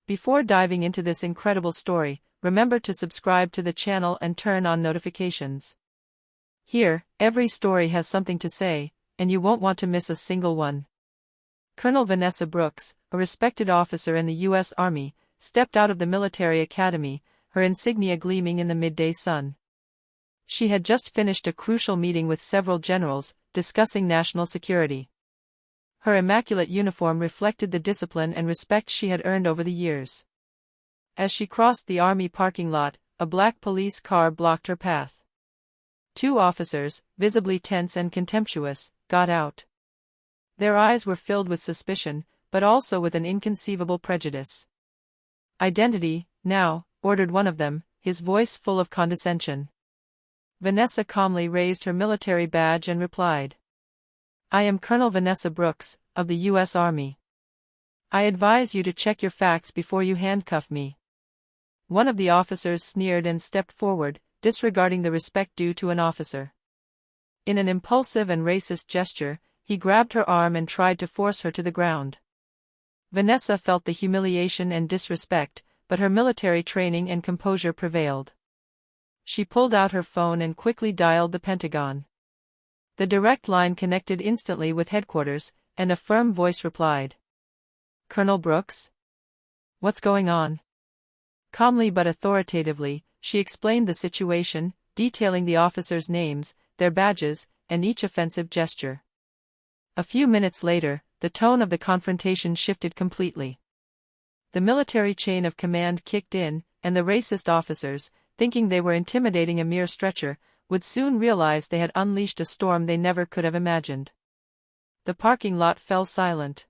Before diving into this incredible story, remember to subscribe to the channel and turn on notifications. Here, every story has something to say, and you won't want to miss a single one. Colonel Vanessa Brooks, a respected officer in the U.S. Army, stepped out of the military academy, her insignia gleaming in the midday sun. She had just finished a crucial meeting with several generals, discussing national security. Her immaculate uniform reflected the discipline and respect she had earned over the years. As she crossed the Army parking lot, a black police car blocked her path. Two officers, visibly tense and contemptuous, got out. Their eyes were filled with suspicion, but also with an inconceivable prejudice. "Identity, now," ordered one of them, his voice full of condescension. Vanessa calmly raised her military badge and replied, "I am Colonel Vanessa Brooks, of the U.S. Army. I advise you to check your facts before you handcuff me." One of the officers sneered and stepped forward, disregarding the respect due to an officer. In an impulsive and racist gesture, he grabbed her arm and tried to force her to the ground. Vanessa felt the humiliation and disrespect, but her military training and composure prevailed. She pulled out her phone and quickly dialed the Pentagon. The direct line connected instantly with headquarters, and a firm voice replied. "Colonel Brooks? What's going on?" Calmly but authoritatively, she explained the situation, detailing the officers' names, their badges, and each offensive gesture. A few minutes later, the tone of the confrontation shifted completely. The military chain of command kicked in, and the racist officers, thinking they were intimidating a mere stretcher, would soon realize they had unleashed a storm they never could have imagined. The parking lot fell silent.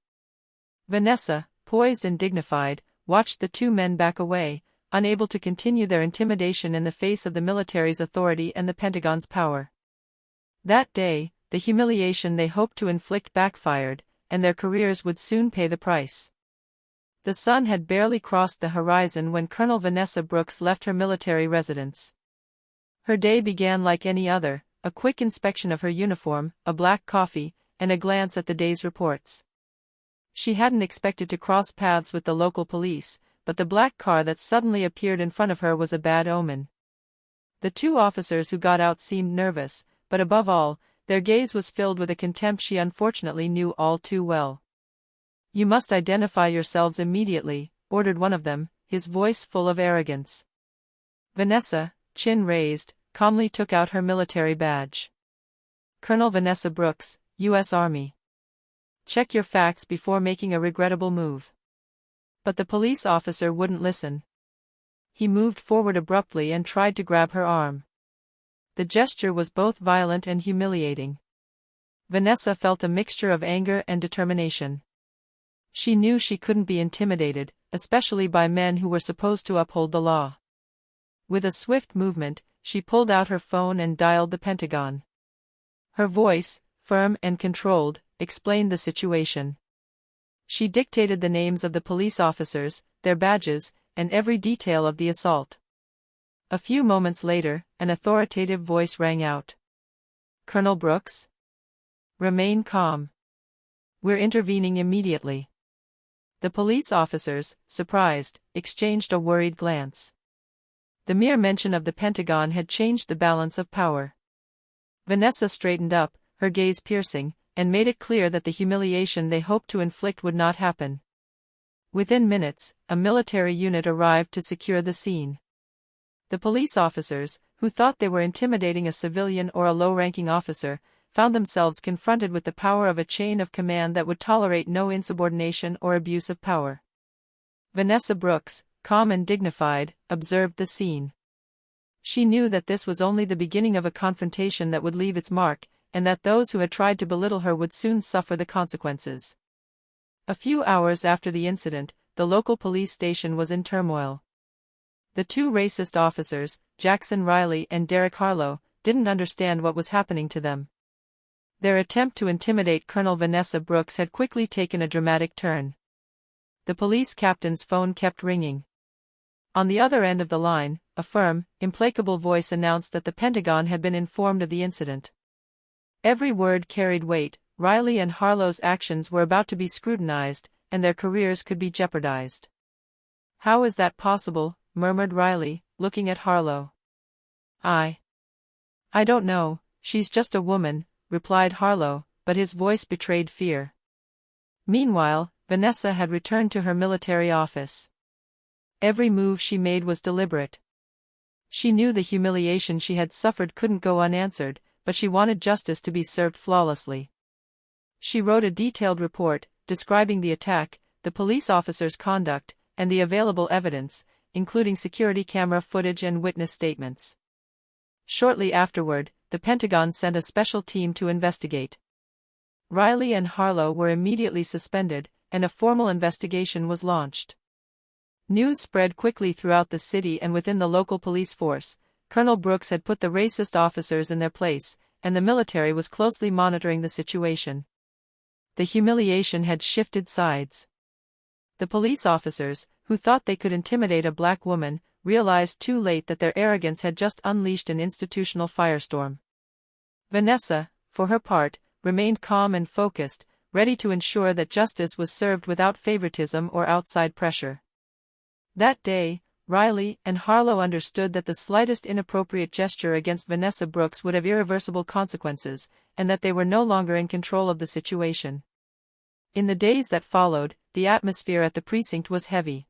Vanessa, poised and dignified, watched the two men back away, unable to continue their intimidation in the face of the military's authority and the Pentagon's power. That day, the humiliation they hoped to inflict backfired, and their careers would soon pay the price. The sun had barely crossed the horizon when Colonel Vanessa Brooks left her military residence. Her day began like any other, a quick inspection of her uniform, a black coffee, and a glance at the day's reports. She hadn't expected to cross paths with the local police, but the black car that suddenly appeared in front of her was a bad omen. The two officers who got out seemed nervous, but above all, their gaze was filled with a contempt she unfortunately knew all too well. "You must identify yourselves immediately," ordered one of them, his voice full of arrogance. Vanessa, chin raised, calmly took out her military badge. "Colonel Vanessa Brooks, U.S. Army. Check your facts before making a regrettable move." But the police officer wouldn't listen. He moved forward abruptly and tried to grab her arm. The gesture was both violent and humiliating. Vanessa felt a mixture of anger and determination. She knew she couldn't be intimidated, especially by men who were supposed to uphold the law. With a swift movement, she pulled out her phone and dialed the Pentagon. Her voice, firm and controlled, explained the situation. She dictated the names of the police officers, their badges, and every detail of the assault. A few moments later, an authoritative voice rang out. "Colonel Brooks? Remain calm. We're intervening immediately." The police officers, surprised, exchanged a worried glance. The mere mention of the Pentagon had changed the balance of power. Vanessa straightened up, her gaze piercing, and made it clear that the humiliation they hoped to inflict would not happen. Within minutes, a military unit arrived to secure the scene. The police officers, who thought they were intimidating a civilian or a low-ranking officer, found themselves confronted with the power of a chain of command that would tolerate no insubordination or abuse of power. Vanessa Brooks, calm and dignified, observed the scene. She knew that this was only the beginning of a confrontation that would leave its mark, and that those who had tried to belittle her would soon suffer the consequences. A few hours after the incident, the local police station was in turmoil. The two racist officers, Jackson Riley and Derek Harlow, didn't understand what was happening to them. Their attempt to intimidate Colonel Vanessa Brooks had quickly taken a dramatic turn. The police captain's phone kept ringing. On the other end of the line, a firm, implacable voice announced that the Pentagon had been informed of the incident. Every word carried weight. Riley and Harlow's actions were about to be scrutinized, and their careers could be jeopardized. How is that possible? Murmured Riley, looking at Harlow. I don't know, she's just a woman, replied Harlow, but his voice betrayed fear. Meanwhile, Vanessa had returned to her military office. Every move she made was deliberate. She knew the humiliation she had suffered couldn't go unanswered, but she wanted justice to be served flawlessly. She wrote a detailed report, describing the attack, the police officer's conduct, and the available evidence, including security camera footage and witness statements. Shortly afterward, the Pentagon sent a special team to investigate. Riley and Harlow were immediately suspended, and a formal investigation was launched. News spread quickly throughout the city and within the local police force. Colonel Brooks had put the racist officers in their place, and the military was closely monitoring the situation. The humiliation had shifted sides. The police officers, who thought they could intimidate a black woman, realized too late that their arrogance had just unleashed an institutional firestorm. Vanessa, for her part, remained calm and focused, ready to ensure that justice was served without favoritism or outside pressure. That day, Riley and Harlow understood that the slightest inappropriate gesture against Vanessa Brooks would have irreversible consequences, and that they were no longer in control of the situation. In the days that followed, the atmosphere at the precinct was heavy.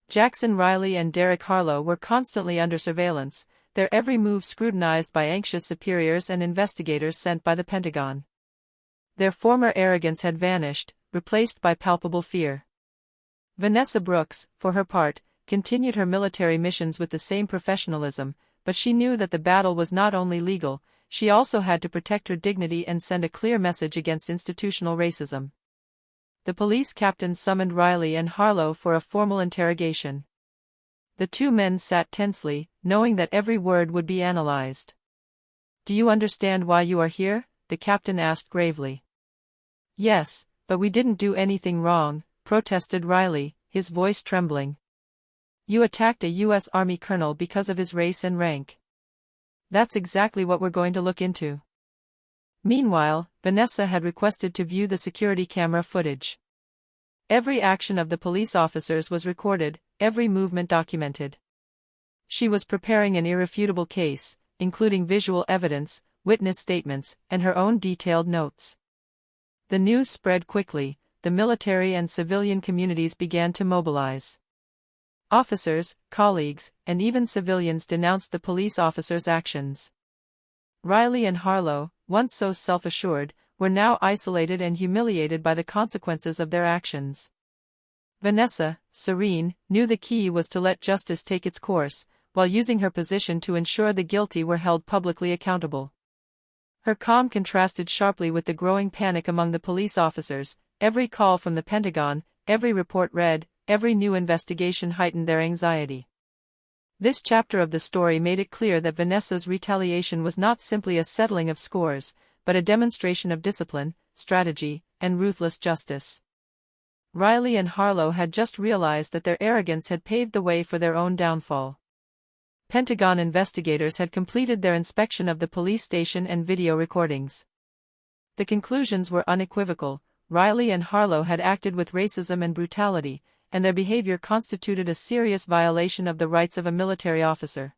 Jackson Riley and Derek Harlow were constantly under surveillance, their every move scrutinized by anxious superiors and investigators sent by the Pentagon. Their former arrogance had vanished, replaced by palpable fear. Vanessa Brooks, for her part, continued her military missions with the same professionalism, but she knew that the battle was not only legal, she also had to protect her dignity and send a clear message against institutional racism. The police captain summoned Riley and Harlow for a formal interrogation. The two men sat tensely, knowing that every word would be analyzed. "Do you understand why you are here?" the captain asked gravely. "Yes, but we didn't do anything wrong," protested Riley, his voice trembling. "You attacked a U.S. Army colonel because of his race and rank. That's exactly what we're going to look into." Meanwhile, Vanessa had requested to view the security camera footage. Every action of the police officers was recorded, every movement documented. She was preparing an irrefutable case, including visual evidence, witness statements, and her own detailed notes. The news spread quickly, the military and civilian communities began to mobilize. Officers, colleagues, and even civilians denounced the police officers' actions. Riley and Harlow, once so self-assured, were now isolated and humiliated by the consequences of their actions. Vanessa, serene, knew the key was to let justice take its course, while using her position to ensure the guilty were held publicly accountable. Her calm contrasted sharply with the growing panic among the police officers. Every call from the Pentagon, every report read, every new investigation heightened their anxiety. This chapter of the story made it clear that Vanessa's retaliation was not simply a settling of scores, but a demonstration of discipline, strategy, and ruthless justice. Riley and Harlow had just realized that their arrogance had paved the way for their own downfall. Pentagon investigators had completed their inspection of the police station and video recordings. The conclusions were unequivocal. Riley and Harlow had acted with racism and brutality, and their behavior constituted a serious violation of the rights of a military officer.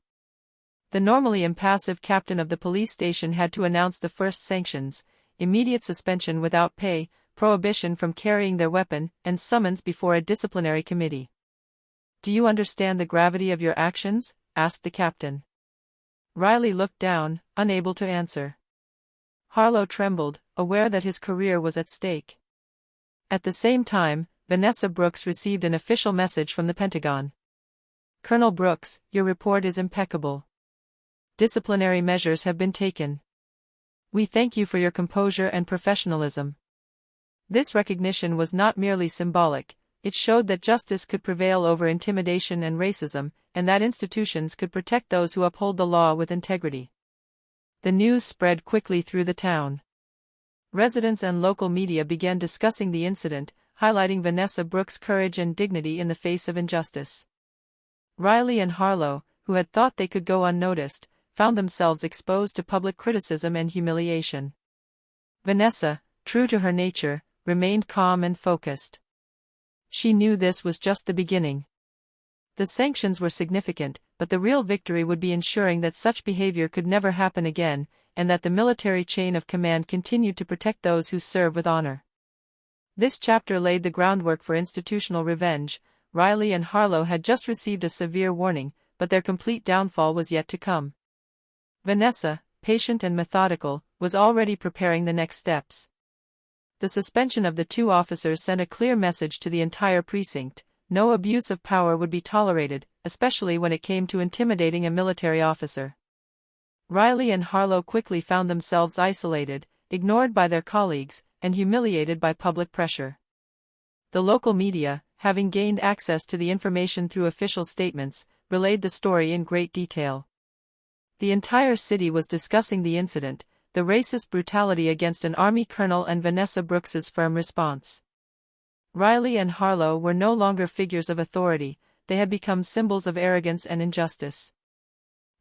The normally impassive captain of the police station had to announce the first sanctions: immediate suspension without pay, prohibition from carrying their weapon, and summons before a disciplinary committee. "Do you understand the gravity of your actions?" asked the captain. Riley looked down, unable to answer. Harlow trembled, aware that his career was at stake. At the same time, Vanessa Brooks received an official message from the Pentagon. "Colonel Brooks, your report is impeccable. Disciplinary measures have been taken. We thank you for your composure and professionalism." This recognition was not merely symbolic, it showed that justice could prevail over intimidation and racism, and that institutions could protect those who uphold the law with integrity. The news spread quickly through the town. Residents and local media began discussing the incident, highlighting Vanessa Brooks' courage and dignity in the face of injustice. Riley and Harlow, who had thought they could go unnoticed, found themselves exposed to public criticism and humiliation. Vanessa, true to her nature, remained calm and focused. She knew this was just the beginning. The sanctions were significant, but the real victory would be ensuring that such behavior could never happen again, and that the military chain of command continued to protect those who serve with honor. This chapter laid the groundwork for institutional revenge. Riley and Harlow had just received a severe warning, but their complete downfall was yet to come. Vanessa, patient and methodical, was already preparing the next steps. The suspension of the two officers sent a clear message to the entire precinct: no abuse of power would be tolerated, especially when it came to intimidating a military officer. Riley and Harlow quickly found themselves isolated, ignored by their colleagues, and humiliated by public pressure. The local media, having gained access to the information through official statements, relayed the story in great detail. The entire city was discussing the incident, the racist brutality against an Army colonel and Vanessa Brooks's firm response. Riley and Harlow were no longer figures of authority, they had become symbols of arrogance and injustice.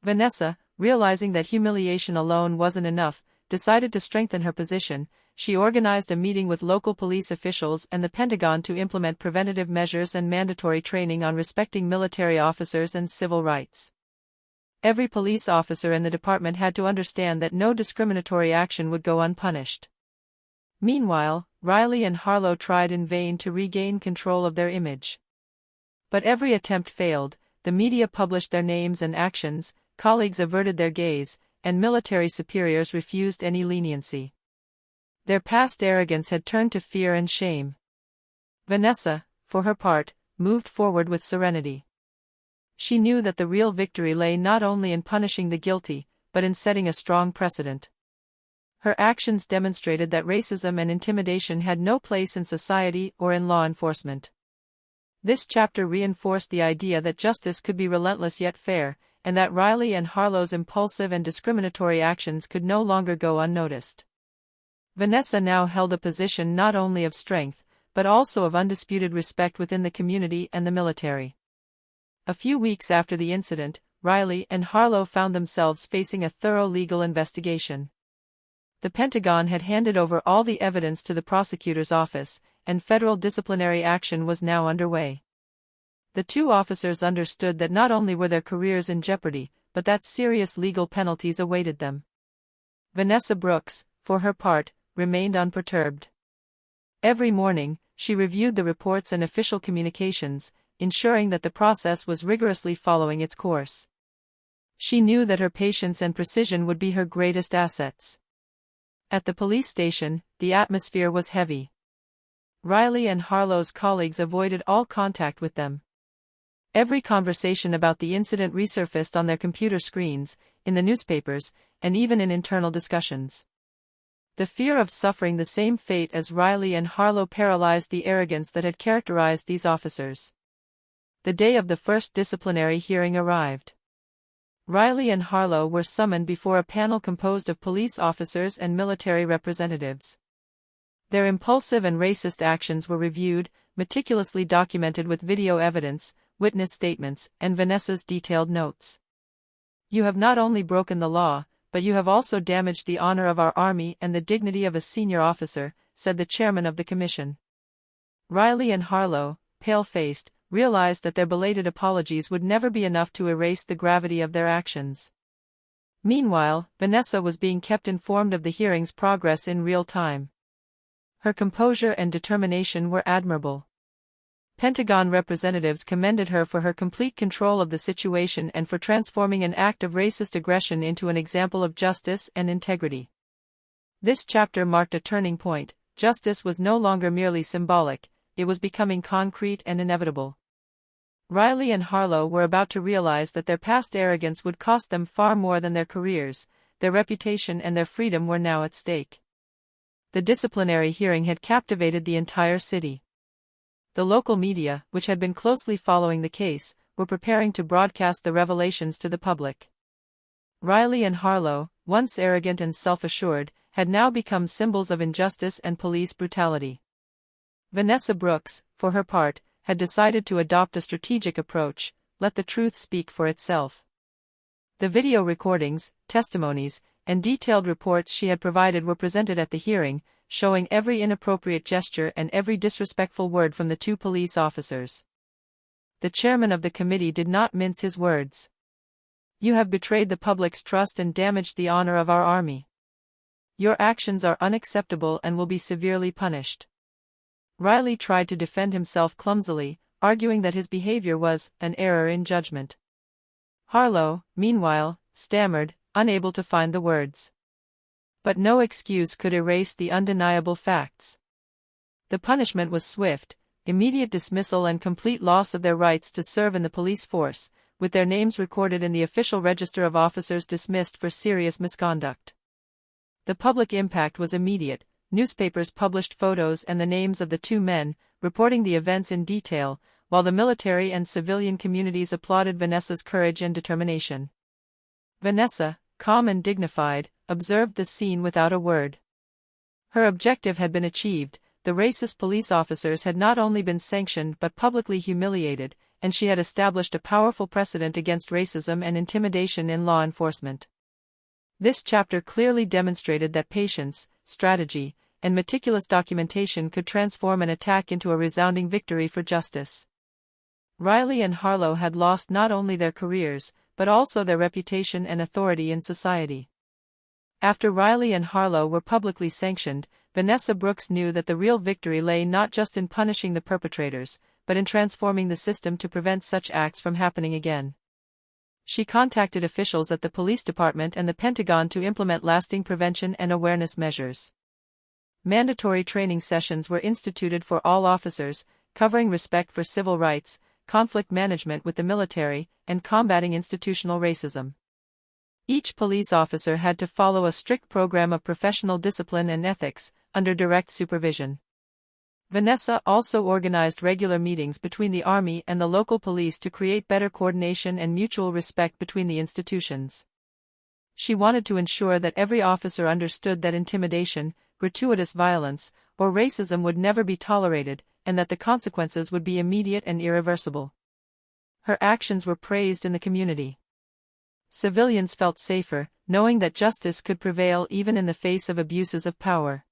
Vanessa, realizing that humiliation alone wasn't enough, decided to strengthen her position. She organized a meeting with local police officials and the Pentagon to implement preventative measures and mandatory training on respecting military officers and civil rights. Every police officer in the department had to understand that no discriminatory action would go unpunished. Meanwhile, Riley and Harlow tried in vain to regain control of their image. But every attempt failed. The media published their names and actions, colleagues averted their gaze, and military superiors refused any leniency. Their past arrogance had turned to fear and shame. Vanessa, for her part, moved forward with serenity. She knew that the real victory lay not only in punishing the guilty, but in setting a strong precedent. Her actions demonstrated that racism and intimidation had no place in society or in law enforcement. This chapter reinforced the idea that justice could be relentless yet fair, and that Riley and Harlow's impulsive and discriminatory actions could no longer go unnoticed. Vanessa now held a position not only of strength, but also of undisputed respect within the community and the military. A few weeks after the incident, Riley and Harlow found themselves facing a thorough legal investigation. The Pentagon had handed over all the evidence to the prosecutor's office, and federal disciplinary action was now underway. The two officers understood that not only were their careers in jeopardy, but that serious legal penalties awaited them. Vanessa Brooks, for her part, remained unperturbed. Every morning, she reviewed the reports and official communications, ensuring that the process was rigorously following its course. She knew that her patience and precision would be her greatest assets. At the police station, the atmosphere was heavy. Riley and Harlow's colleagues avoided all contact with them. Every conversation about the incident resurfaced on their computer screens, in the newspapers, and even in internal discussions. The fear of suffering the same fate as Riley and Harlow paralyzed the arrogance that had characterized these officers. The day of the first disciplinary hearing arrived. Riley and Harlow were summoned before a panel composed of police officers and military representatives. Their impulsive and racist actions were reviewed, meticulously documented with video evidence, witness statements, and Vanessa's detailed notes. "You have not only broken the law, but you have also damaged the honor of our Army and the dignity of a senior officer," said the chairman of the commission. Riley and Harlow, pale-faced, realized that their belated apologies would never be enough to erase the gravity of their actions. Meanwhile, Vanessa was being kept informed of the hearing's progress in real time. Her composure and determination were admirable. Pentagon representatives commended her for her complete control of the situation and for transforming an act of racist aggression into an example of justice and integrity. This chapter marked a turning point. Justice was no longer merely symbolic, it was becoming concrete and inevitable. Riley and Harlow were about to realize that their past arrogance would cost them far more than their careers. Their reputation and their freedom were now at stake. The disciplinary hearing had captivated the entire city. The local media, which had been closely following the case, were preparing to broadcast the revelations to the public. Riley and Harlow, once arrogant and self-assured, had now become symbols of injustice and police brutality. Vanessa Brooks, for her part, had decided to adopt a strategic approach: let the truth speak for itself. The video recordings, testimonies, and detailed reports she had provided were presented at the hearing, showing every inappropriate gesture and every disrespectful word from the two police officers. the chairman of the committee did not mince his words. You have betrayed the public's trust and damaged the honor of our army. Your actions are unacceptable and will be severely punished. Riley tried to defend himself clumsily, arguing that his behavior was an error in judgment. Harlow, meanwhile, stammered, unable to find the words. But no excuse could erase the undeniable facts. The punishment was swift, immediate dismissal and complete loss of their rights to serve in the police force, with their names recorded in the official register of officers dismissed for serious misconduct. The public impact was immediate. Newspapers published photos and the names of the two men, reporting the events in detail, while the military and civilian communities applauded Vanessa's courage and determination. Vanessa, calm and dignified, observed the scene without a word. Her objective had been achieved. The racist police officers had not only been sanctioned but publicly humiliated, and she had established a powerful precedent against racism and intimidation in law enforcement. This chapter clearly demonstrated that patience, strategy, and meticulous documentation could transform an attack into a resounding victory for justice. Riley and Harlow had lost not only their careers, but also their reputation and authority in society. After Riley and Harlow were publicly sanctioned, Vanessa Brooks knew that the real victory lay not just in punishing the perpetrators, but in transforming the system to prevent such acts from happening again. She contacted officials at the police department and the Pentagon to implement lasting prevention and awareness measures. Mandatory training sessions were instituted for all officers, covering respect for civil rights, conflict management with the military, and combating institutional racism. Each police officer had to follow a strict program of professional discipline and ethics, under direct supervision. Vanessa also organized regular meetings between the Army and the local police to create better coordination and mutual respect between the institutions. She wanted to ensure that every officer understood that intimidation, gratuitous violence, or racism would never be tolerated, and that the consequences would be immediate and irreversible. Her actions were praised in the community. Civilians felt safer, knowing that justice could prevail even in the face of abuses of power.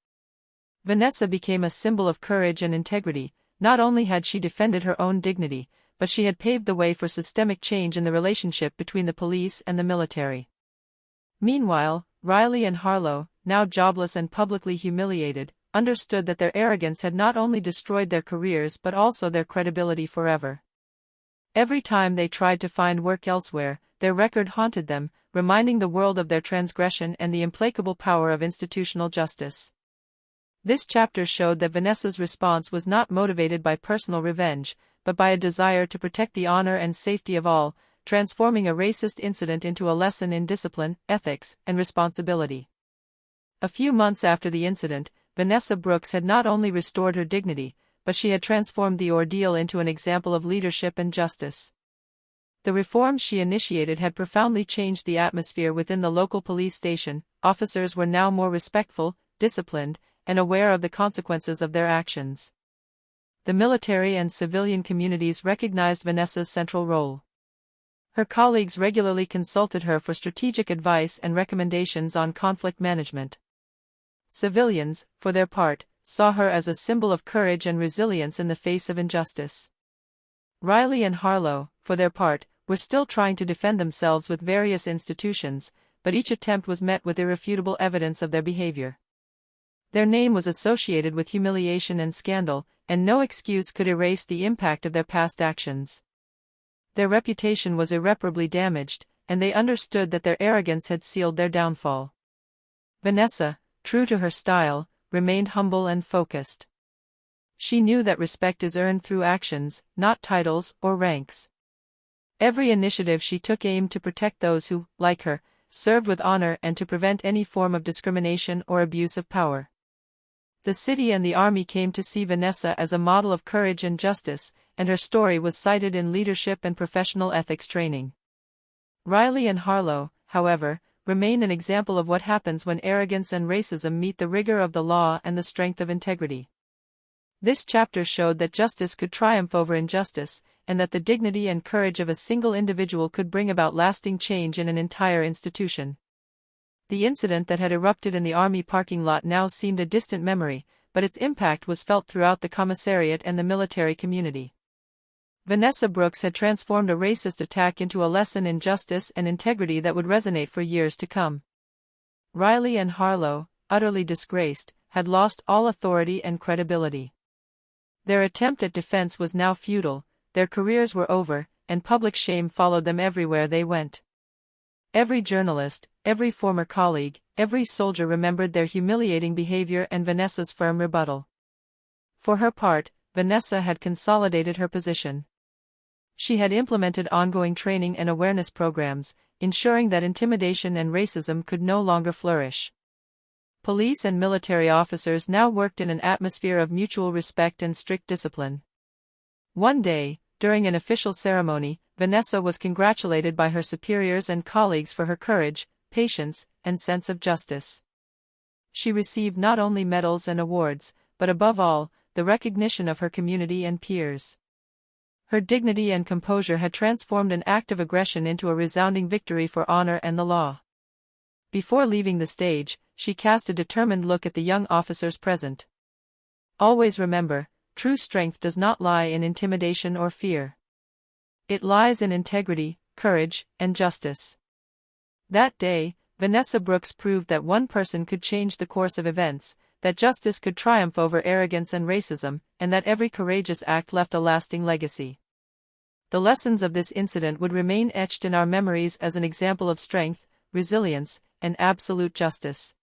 Vanessa became a symbol of courage and integrity. Not only had she defended her own dignity, but she had paved the way for systemic change in the relationship between the police and the military. Meanwhile, Riley and Harlow, now jobless and publicly humiliated, understood that their arrogance had not only destroyed their careers but also their credibility forever. Every time they tried to find work elsewhere, their record haunted them, reminding the world of their transgression and the implacable power of institutional justice. This chapter showed that Vanessa's response was not motivated by personal revenge, but by a desire to protect the honor and safety of all, transforming a racist incident into a lesson in discipline, ethics, and responsibility. A few months after the incident, Vanessa Brooks had not only restored her dignity, but she had transformed the ordeal into an example of leadership and justice. The reforms she initiated had profoundly changed the atmosphere within the local police station. Officers were now more respectful, disciplined, and aware of the consequences of their actions. The military and civilian communities recognized Vanessa's central role. Her colleagues regularly consulted her for strategic advice and recommendations on conflict management. Civilians, for their part, saw her as a symbol of courage and resilience in the face of injustice. Riley and Harlow, for their part, were still trying to defend themselves with various institutions, but each attempt was met with irrefutable evidence of their behavior. Their name was associated with humiliation and scandal, and no excuse could erase the impact of their past actions. Their reputation was irreparably damaged, and they understood that their arrogance had sealed their downfall. Vanessa, true to her style, remained humble and focused. She knew that respect is earned through actions, not titles or ranks. Every initiative she took aimed to protect those who, like her, served with honor and to prevent any form of discrimination or abuse of power. The city and the army came to see Vanessa as a model of courage and justice, and her story was cited in leadership and professional ethics training. Riley and Harlow, however, remain an example of what happens when arrogance and racism meet the rigor of the law and the strength of integrity. This chapter showed that justice could triumph over injustice, and that the dignity and courage of a single individual could bring about lasting change in an entire institution. The incident that had erupted in the army parking lot now seemed a distant memory, but its impact was felt throughout the commissariat and the military community. Vanessa Brooks had transformed a racist attack into a lesson in justice and integrity that would resonate for years to come. Riley and Harlow, utterly disgraced, had lost all authority and credibility. Their attempt at defense was now futile, their careers were over, and public shame followed them everywhere they went. Every journalist, every former colleague, every soldier remembered their humiliating behavior and Vanessa's firm rebuttal. For her part, Vanessa had consolidated her position. She had implemented ongoing training and awareness programs, ensuring that intimidation and racism could no longer flourish. Police and military officers now worked in an atmosphere of mutual respect and strict discipline. One day, during an official ceremony, Vanessa was congratulated by her superiors and colleagues for her courage, patience, and sense of justice. She received not only medals and awards, but above all, the recognition of her community and peers. Her dignity and composure had transformed an act of aggression into a resounding victory for honor and the law. Before leaving the stage, she cast a determined look at the young officers present. Always remember, true strength does not lie in intimidation or fear. It lies in integrity, courage, and justice. That day, Vanessa Brooks proved that one person could change the course of events, that justice could triumph over arrogance and racism, and that every courageous act left a lasting legacy. The lessons of this incident would remain etched in our memories as an example of strength, resilience, and absolute justice.